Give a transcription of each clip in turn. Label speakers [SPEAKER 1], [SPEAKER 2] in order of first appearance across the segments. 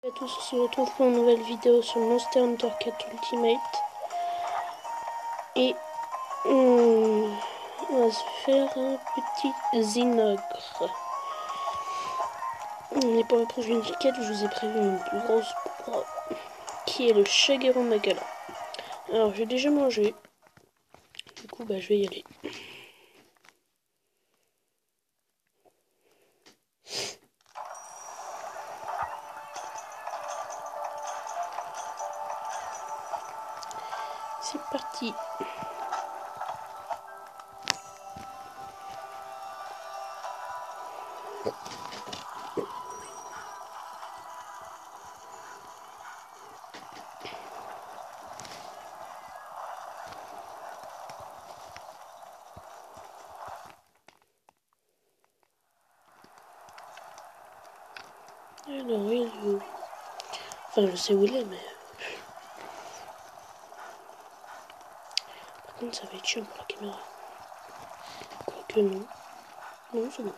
[SPEAKER 1] Salut à tous, on se retrouve pour une nouvelle vidéo sur Monster Hunter 4 Ultimate. Et on va se faire un petit Zinogre. Et pour la prochaine quête, je vous ai prévu une plus grosse proie, qui est le Shigeru Magala. Alors j'ai déjà mangé, du coup je vais y aller. C'est parti. Alors il est où? Enfin je sais où il est, mais par contre ça va être chiant pour la caméra. Quoique non. Non, c'est bon.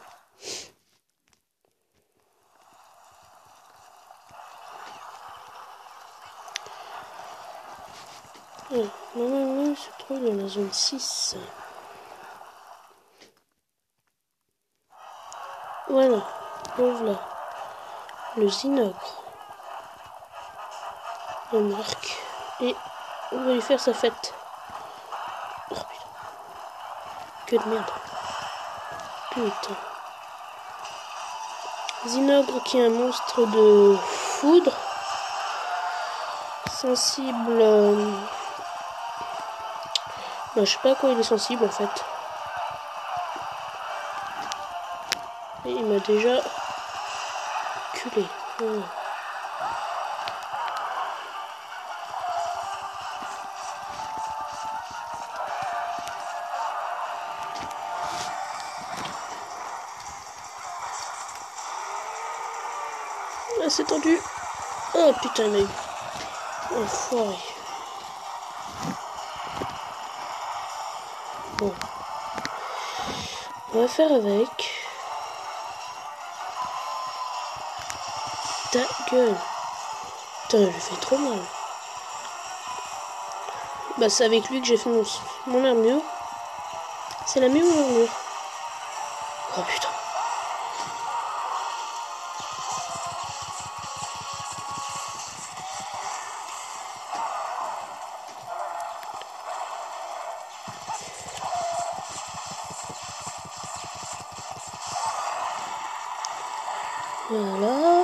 [SPEAKER 1] Alors, normalement il se trouve dans la zone 6. Voilà, voilà. Le Zinogre. On marque. Et on va lui faire sa fête. Oh putain. Que de merde. Putain. Zinogre qui est un monstre de foudre. Sensible. Je sais pas à quoi il est sensible en fait. Et il m'a déjà culé. Voilà. Ah, c'est tendu. Oh putain, il m'a eu. Enfoiré. Bon. On va faire avec. Ta gueule. Putain, je fais trop mal. Bah, c'est avec lui que j'ai fait mon armure. C'est la même armure. Oh putain. Voilà.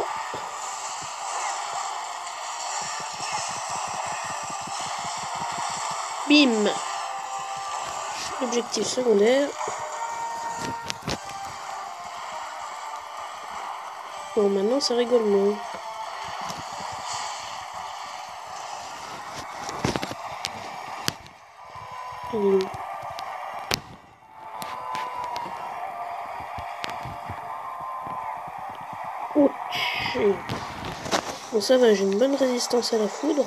[SPEAKER 1] Bim. Objectif secondaire. Bon, maintenant ça rigole moins. Ouch. Bon, ça va, j'ai une bonne résistance à la foudre.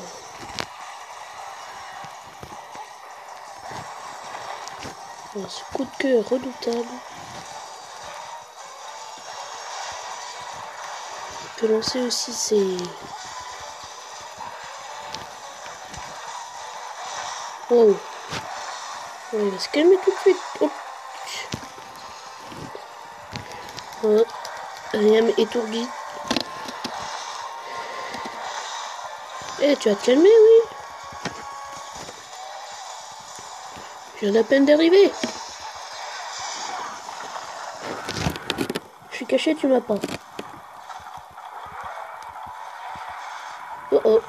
[SPEAKER 1] Alors, ce coup de queue est redoutable. Il peut lancer aussi ses... Wow. Oh, il va se calmer tout de suite. Oh. Oh. Rien étourdi. Eh, tu vas te calmer, oui. Je viens à peine d'arriver. Je suis caché, tu m'as pas. Oh oh.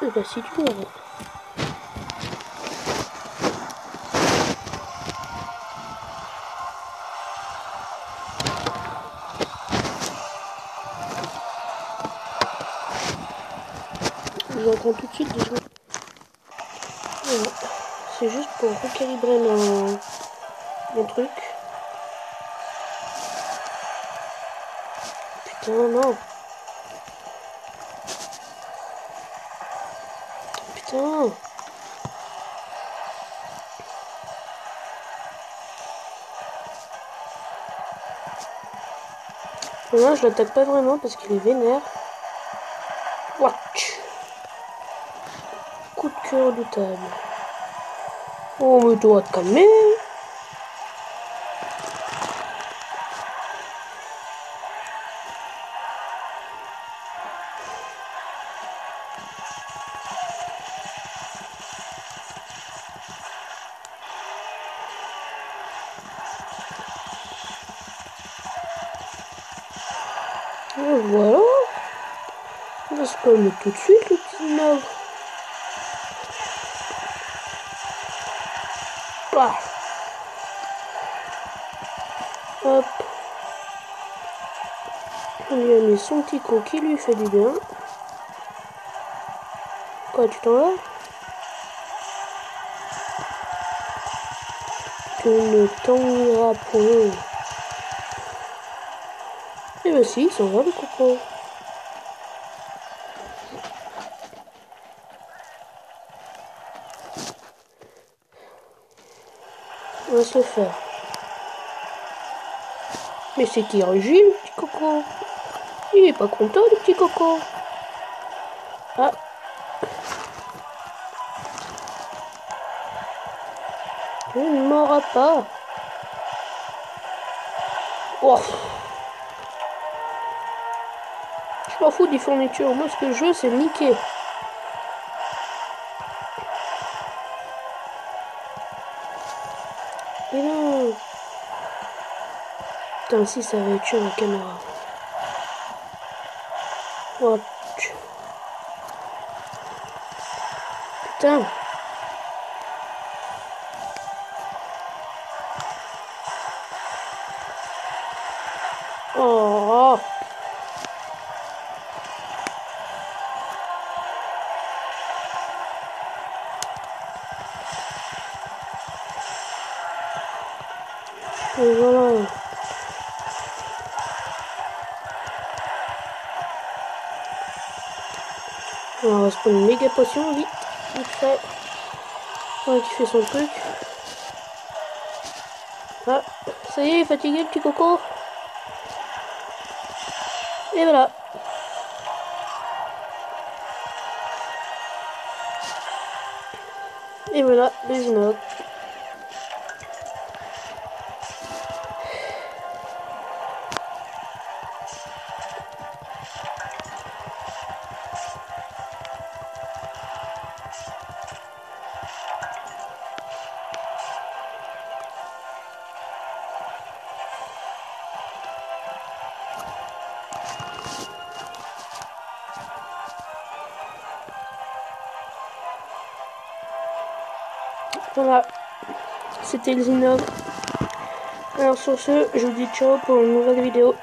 [SPEAKER 1] Eh ben si tu m'auras. Je vais en prendre tout de suite déjà. Voilà. C'est juste pour recalibrer mon truc. Putain, non. Putain. Là, je l'attaque pas vraiment parce qu'il est vénère. Watch. Coup de cœur de table. Oh, mais toi, te calmer. Et voilà. On va se calmer tout de suite, le petit Nov. Ah. Hop. On lui a mis son petit coup qui lui fait du bien. Quoi, tu t'en vas? Tu ne t'en iras point. Eh ben si, il s'en va le coco. On va se le faire. Mais c'est qui rugit le petit coco? Il est pas content le petit coco. Ah. Tu ne m'auras pas. Oh. Je m'en fous des fournitures. Moi ce que je veux c'est le niquer. Mais non. Putain si ça va être chiant la caméra. Oh. Putain. Oh. Et voilà. On va se prendre une méga potion vite. Vite fait. Ouais, qui fait son truc. Ah, ça y est, il est fatigué le petit coco. Et voilà. Et voilà, les inox. Voilà, c'était le Zinov. Alors sur ce, je vous dis ciao pour une nouvelle vidéo.